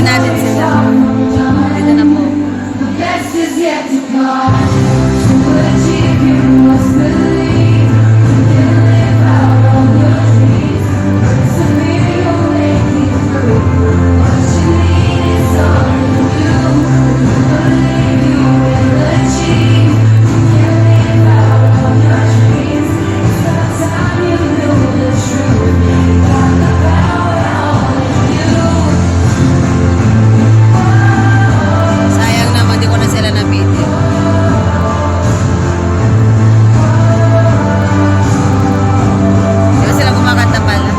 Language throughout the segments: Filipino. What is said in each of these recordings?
Tawagin natin sila. Dito na po. Sayang naman, di ko na sila na-video. Di ba sila kumakanta pala?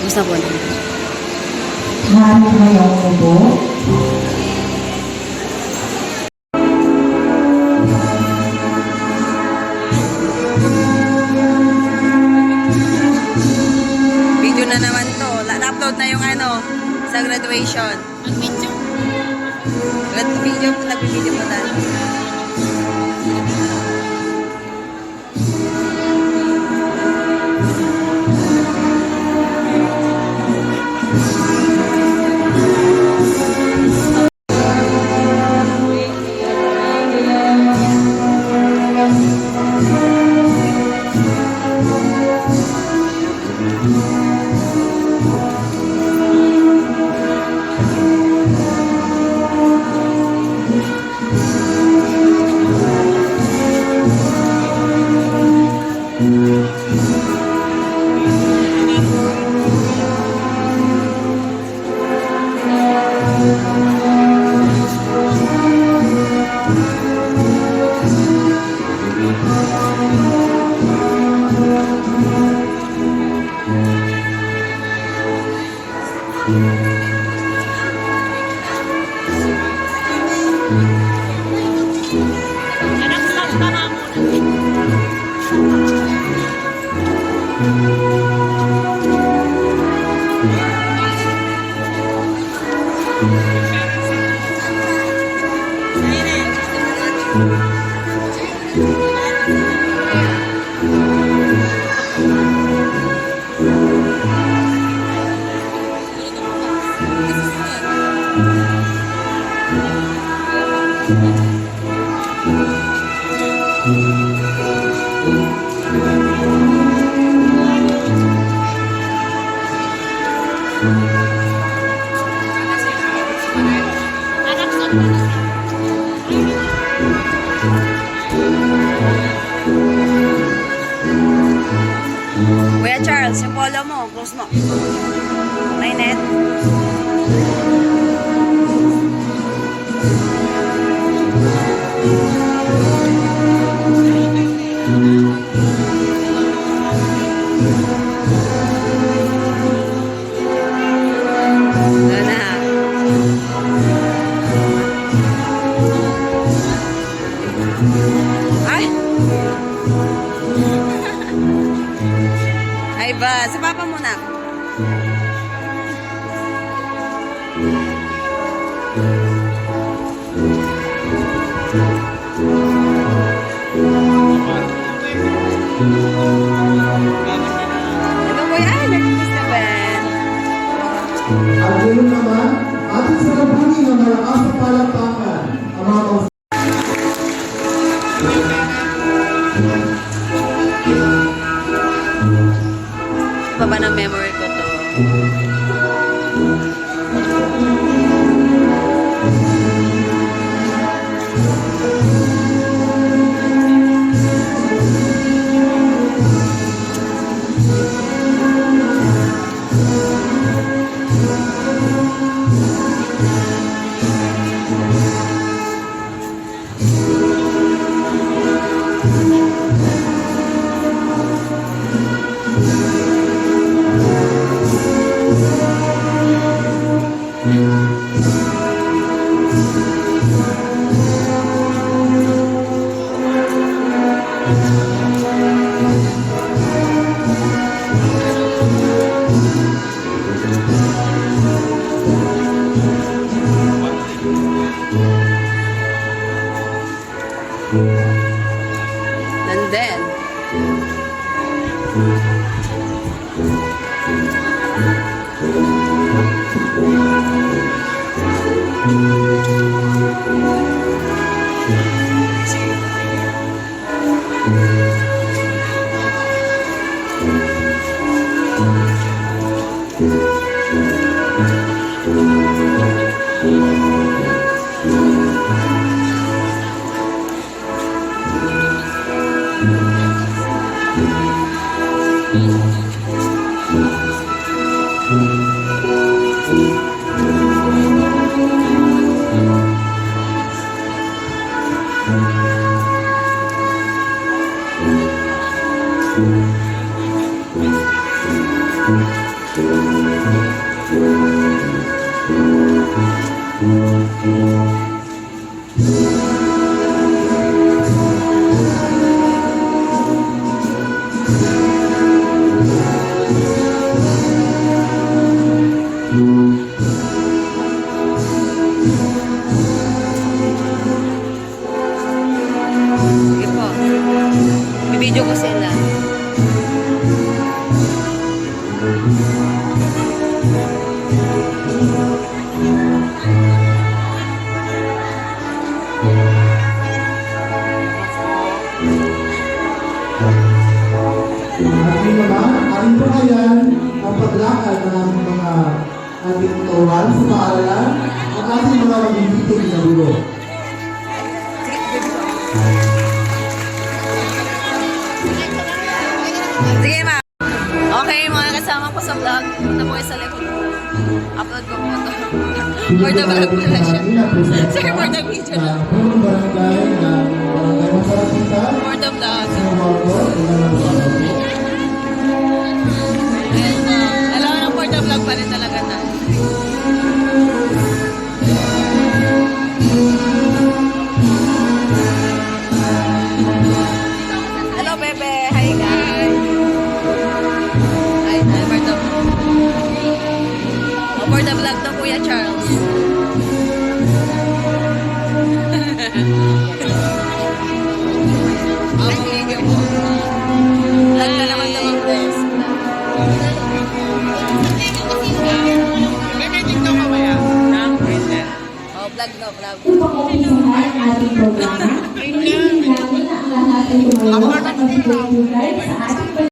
Tapos na po. Hari ngayong ubo. Video na naman to. Na-upload na yung ano, sa graduation. Mag-video? Nag-video po tayo. Kuya Charles, yung polo mo, close mo. May net. Doon na. Ay! Ay ba, sa papa mo na. Ito po yan, nag-kiss na Ben. At ngayon naman, ating sarabuni ng malakas na palakpakan ang mga Iba ba ng memory ko to? And then, sige po. Bibidyo ko sila. At ngayon naman, ating pakayan ang paglakad ng ating mga ating tuwan sa paaralan at ating mga magiging na dulo. Sige, ma. Okay, mga kasama ko sa vlog. Punta po kayo sa likod ko. Upload ko po ito. For the vlog pala siya. Sir, for the video na. Barangay Masarapitan, For the vlog. sa Marcos, And, alam mo na for the vlog pa rin talaga na. Hello, bebe. Hi, guys. Hi, for the vlog. For the vlog to Kuya Charles. Love. Upang umpisahan ang ating programa, hinihiling namin na ang lahat ay tumayo at mag-pray sa ating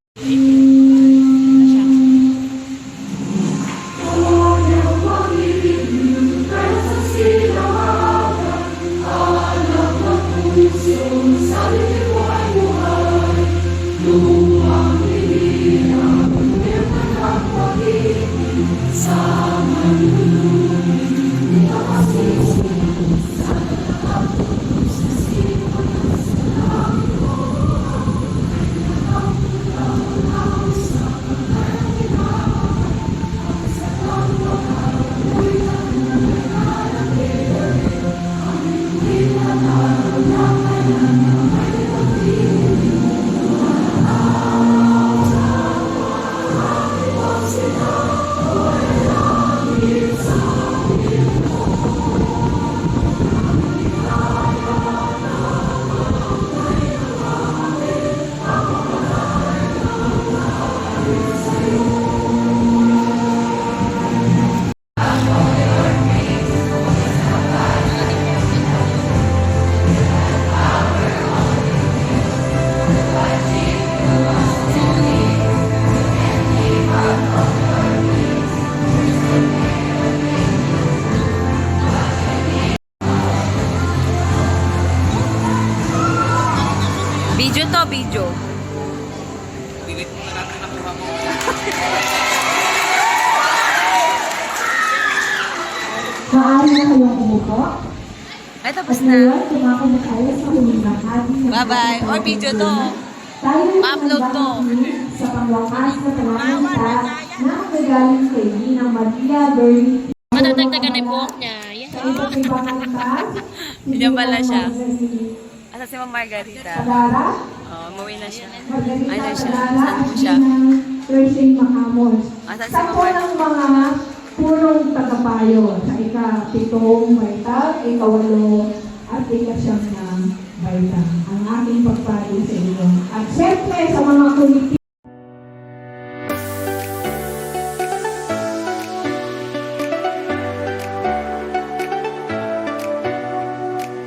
Video to, video. Maaari na kayong umupo. Ay, At tapos na. ngayon, tumako na tayo sa huling bahagi ng Bye-bye. ating Or video to. Tayo ay Pa-upload to. nagbabatiin sa pangwakas na pananalita na magagaling kay Ninang Maria Bernie. Matatagtagan na yung buhok niya. Yan. Sa iba't ibang kanta, si Yan pala siya. Ninang Asa si Ma'am Margarita? Pagara, Oh, umuwi na siya. Margarita Ano siya? Pagara, Saan po siya? Thursday Macamos. Asan si Sa Ma'am po ng mga purong tagapayo sa ika-pitong baitang, ika-walo, at ika-siyam na baitang. Ang aking pagpali sa inyo. At syempre sa mga komite